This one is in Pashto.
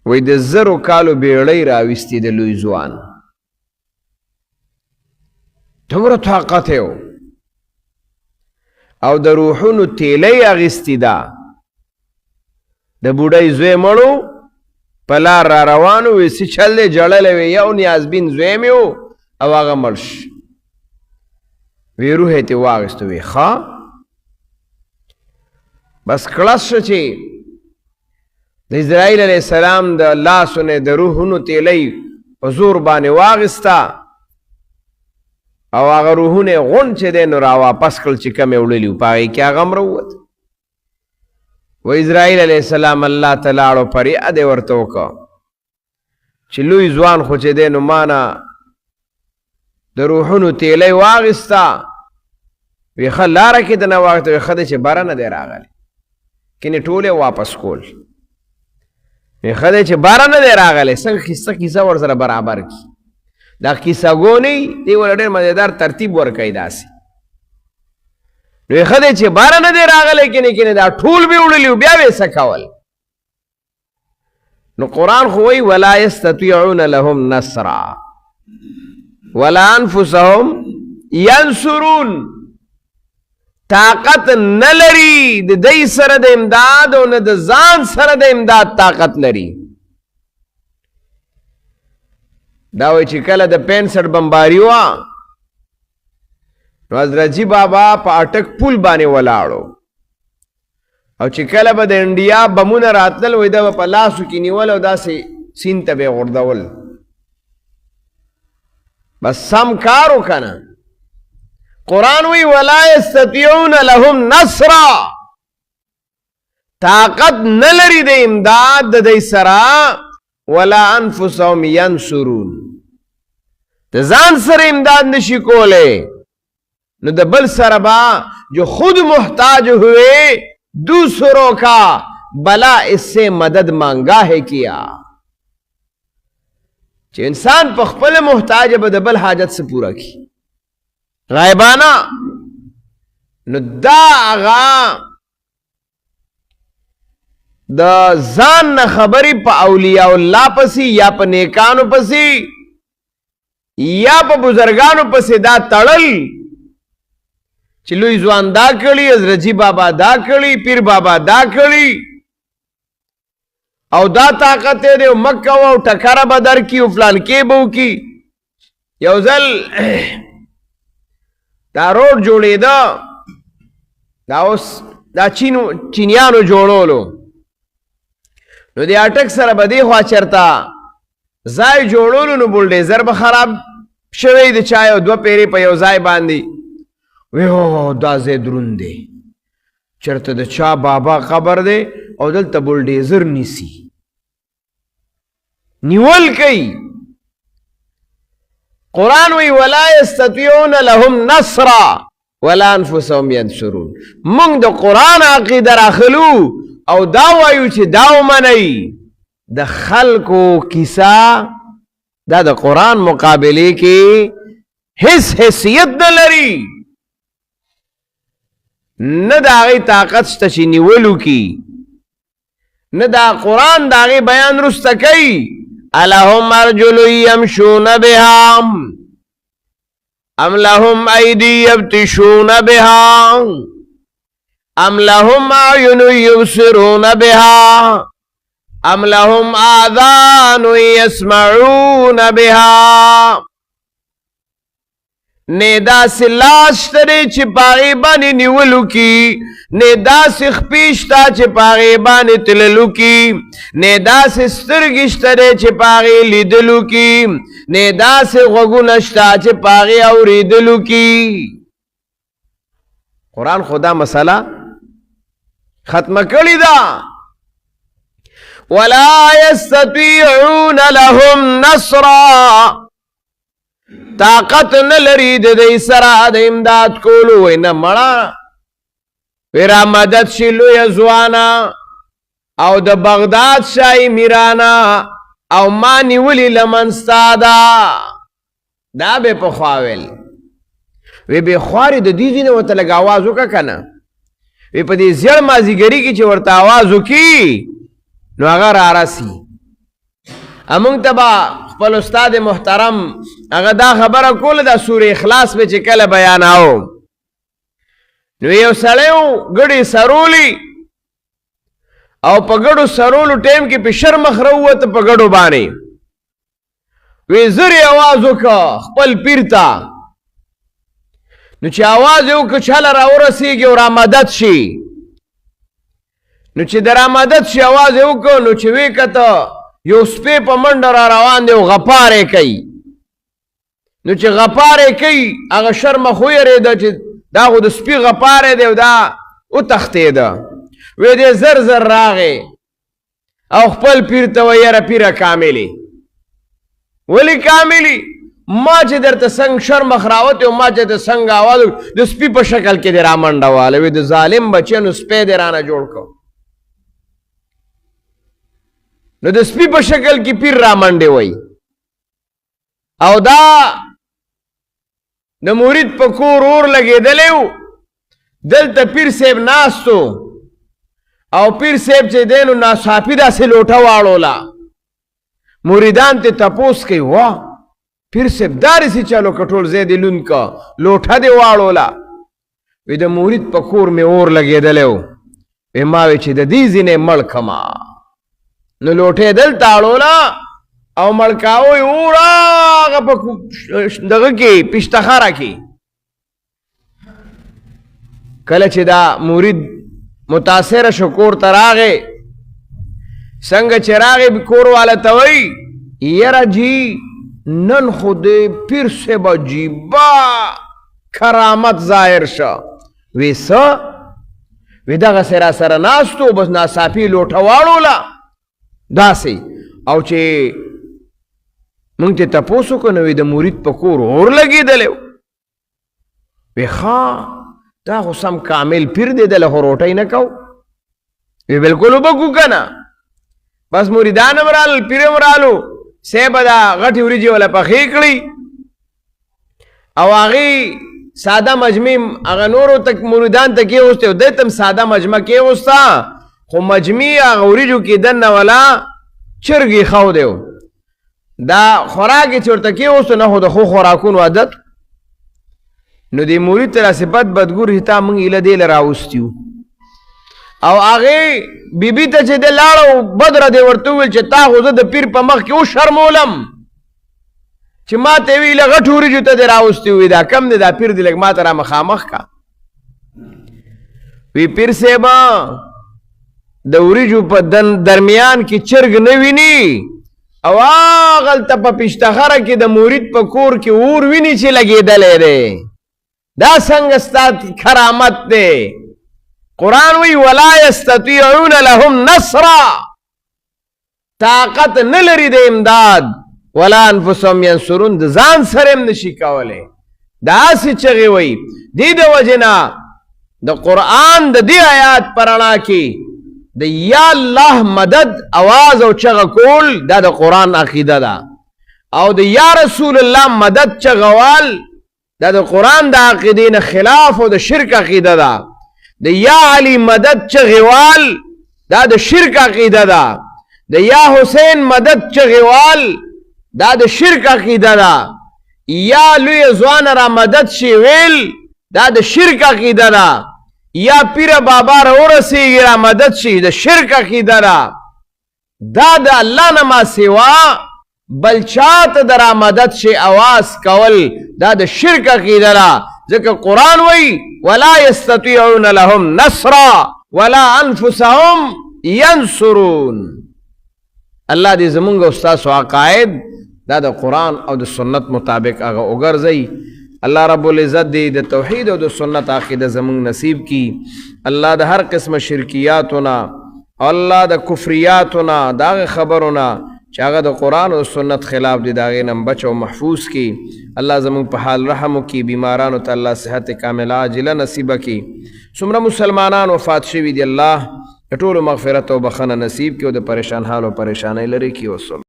وی د 1000 کالو بیړۍ راویستې د لوی ځوان دومره طاقت یې او د روحونو تیلۍ اخیستې ده د بوډۍ زوی مړو په لار را روانو وی څه چل دی جړلی وی یو نیازبین زوی مې و او هغه مړ شو وی روح یې ترې واخیستو وی ښه بس کړس شو چې د اسرائیل علیه السلام د لاسو نه د روحونو تیلۍ په زور باندې واخیسته او هغه روحونه یې غونډ چې دی نو را واپس کړل چې کوم یې وړلي وو په هغې کې هغه هم راووت و اسرائیل علیه السلام الله ته لاړو فریاد یې ورته وکړه چې لوی ځوان خو چې دی نو ما نه د روحونو تیلۍ واخیسته وی ښه لاره کې د نه واخیسته وی ښه دی چې بره نه دی راغلی کنې ټول یې واپس کول وی ښه دی چې باره نه دی راغلی څنګه کیسه ورسره برابر کړي دا کیسه ګونی دی ول ډېر مزیدار ترتیب ورکوي داسې نو یې ښه دی چې باره نه دی راغلی کنې دا ټول به وړلي بیا به یې څه کول نو قرآن خو وایي ولا یستطیعون لهم نصرا ولا انفسهم ینصرون طاقت نه لري د دوی سره د امداد او نه د ځان سره د امداد طاقت لري دا وایي چې کله د 65 بمباري وه نو حضرت جی بابا په اټک پول باندې ولاړو او چې کله به د انډیا بمونه راتلل وایي دا به په لاسو کې نیول او داسې سیند ته به یې غورځول بس سم کار وکنه قرآن وی ولا یستطیعون لهم نصرا طاقت نلری د امداد د دی سرا ولا انفسهم ینصرون د ځان سره امداد نشي کوله نو د بل سره با جو خود محتاج ہوئے دوسروں کا بلا اس سے مدد مانگا ہے کیا چې انسان په خپل محتاج به د بل حاجت سے پورا کی غایبانا نو دا آغا دا ځان نه خبرې په اولیاء الله پسې یا په نیکانو پسې یا په بزرګانو پسې دا تړل چې لوی ځوان دا کړي حضرت جی بابا دا کړي پیر بابا دا کړي او دا طاقت دی مکه او ټکره به درکړي او فلان کې به وکړي یو ځل دا روډ جوړېده دا اوس دا چینیانو جوړولو نو د اټک سره به دې خوا چېرته ځای جوړولو نو بولډیزر به خراب شوی د چا یو 2 پیرې په یو ځای باندې وی هو دا ځای دروند دی چېرته د چا بابا قبر دی او دلته بولډیزر نیسي نیول کوي قرآن وی ولا یستطیعون لهم نصرا ولا انفسهم ینصرون مونږ د قرآن عقیده راخلو او دا وایو چې دا ومنئ د خلکو کیسه دا د قرآن مقابلې کې هیڅ حیثیت نه لري نه د هغې طاقت شته چې نیولو کی نه دا قرآن د هغې بیان رسته کوي الهم ارجل یمشون بها ام لهم ایدی یبطشون بها ام لهم اعین یبصرون بها ام لهم آذان یسمعون بها نه داسې لاس شته چې په هغې باندې نیولو کی نه داسې خپې شته چې په هغې باندې تللو کی نه داسې سترګې شته چې په هغې لیدلو کی نه داسې غوږونه شته چې په هغې اورېدلو کی قرآن خو دا مسله ختمه کړې ده ولا یستطیعون لهم نصرا طاقت نه لري د دې سره د امداد کولو وی نه مړه وی را مدد شي لویه ځوانه او د بغداد شاهي میرانه او ما نیولې لمن ستا ده دا به پخوا ویل وی بې خوارې د دې ځینې ورته لږ اواز وکړه که نه وی په دې زیړ مازدیګري کې چې ورته اواز وکړي نو هغه رارسي امونږ ته به خپل استاد محترم هغه دا خبره کوله دا سورې اخلاص به چې کله بیاناو نو یو سړی و ګډې سرولی او په ګډو سرولو ټیم کې په شرمخ راووته په ګډو باندې وی زر یې اواز وکړه خپل پیر ته نو چې اواز یې وکړه چاله راورسېږي او رامدد شي نو چې د رامدد شي اواز یې وکړه نو چې ویې کته یو سپی په منډه را روان دی او غپار یې کوي نو چې غپار یې کوي هغه شرمخ ویرېده چې دا خو د سپي غپار دی او دا وتښتېده وی دی زر زر راغې او خپل پیر ته وی یاره پیره کاملي ولی کاملي ما چې درته څنګه شرمخ راوتی او ما چې ته څنګه اواز د سپي په شکل کې دی رامنډه واله وی د ظالم بچی نو سپی دی رانه جوړ کړ نو د سپي په شکل کې پیر رامنډې وی او دا د مرید په کور اور لګېدلی و دلته پیر صاحب ناستو او پیر صاحب چې دی نو ناڅاپي داسې لوټه واړوله مریدان ته تپوس کوي واه پیر صاحب دارسې چلو کټول ځای دې لوند که لوټه دې واړوله وی د مرید په کور مې اور لګېدلی و وی ما وی چې د دې ځینې مړ کما نو لوټې دلته اړوله او مړکاوه یې اور هغه په دغه کې پشتخاره کې کله چې دا مرید متاثره شو کور ته راغې څنګه چې راغې کور والا ته وایي یاره جی نن خو د پیر صاحب عجیبه کرامت ظاهر شه وی څه وی دغسې را سره ناست و بس ناڅاپي لوټه واړوله داسې او چې مونږ ته تپوس وکړو نو وی د مرید په کور اور لګېدلی وی ښه دا خو سم کامل پیر دی دله خو روټۍ نه کو وی بلکل وبه کو که نه بس مریدان هم رالل پیر هم رالو صاحب دا غټې وریجې وله پخې کړي او هغې ساده مجمع هغه نورو ته مریدان ته کېغوستې او دی ته هم ساده مجمع کېغوسته خو مجمع هغه وریجو کې دننه ولا چرګ یې ښو دی دا خوراک یې چې ورته کېغوستو نه خو د ښو خوراکونو عادت نو دی مرید ته داسې بد بدګور هتا موږ ایله دی له راوستي او هغې بیبي ته چې دی لاړه بدره دی ورته وویل چې تا خو زه د پیر په مخ کې وشرمولم چې ما ته یې ویله غټو وریجو ته دی راوستي وي دا کم دی دا پیر دی لږ ما ته را مخامخ کا وی پیر صاحب د وریجو په درمیان کې چرګ نه ویني او هغلته په پشتخره کې د مرید په کور کې اور ویني چې لګېدلی دی دا څنګه ستا کرامت دی قرآن وی ولا یستطیعون لهم نصرا طاقت نه لري د امداد ولا انفسهم ینصرون د ځان سره هم نشي کولی داسې چغې وی دې د وجې نه د قرآن د دې آیات په رڼا کې د یا الله مدد اواز او چغه کول دا د قرآن عقیده ده او د یا رسول الله مدد چغوال دا د قرآن د عقیدې نه خلاف او د شرک عقیده ده د یا علی مدد چغوال دا د شرک عقیده ده د یا حسین مدد چغوال دا د شرک عقیده ده یا لوی ځوان را مدد شي ویل دا د شرک عقیده ده یا پیر بابا را ورسیږي را مدد شي د شرک عقیده ده دا د الله نه ما سوا بل چاته د را مدد شي اواز کول دا د شرک عقیده ده ځکه قرآن وی ولا یستطیعون لهم نصرا ولا انفسهم ینصرون الله دې زمونږ او ستاسو عقاید دا د قرآن او د سنت مطابق هغه وګرځئ الله رب العزت دې د توحید او د سنت عقیده زمونږ نصیب کی الله د هر قسم شرکیاتونه الله د کفریاتونه د هغه خبرونه چې هغه د قرآن او سنت خلاف دي د هغې نه بچ او محفوظ کی الله زمونږ په حال رحم وکړي بیمارانو ته الله صحت کامله عاجله نصیبه کړي څومره مسلمانان وفات شوي دي الله د ټولو مغفرت او بخښنه نصیب کړي او د پریشان حال او پریشانۍ لرې کړي.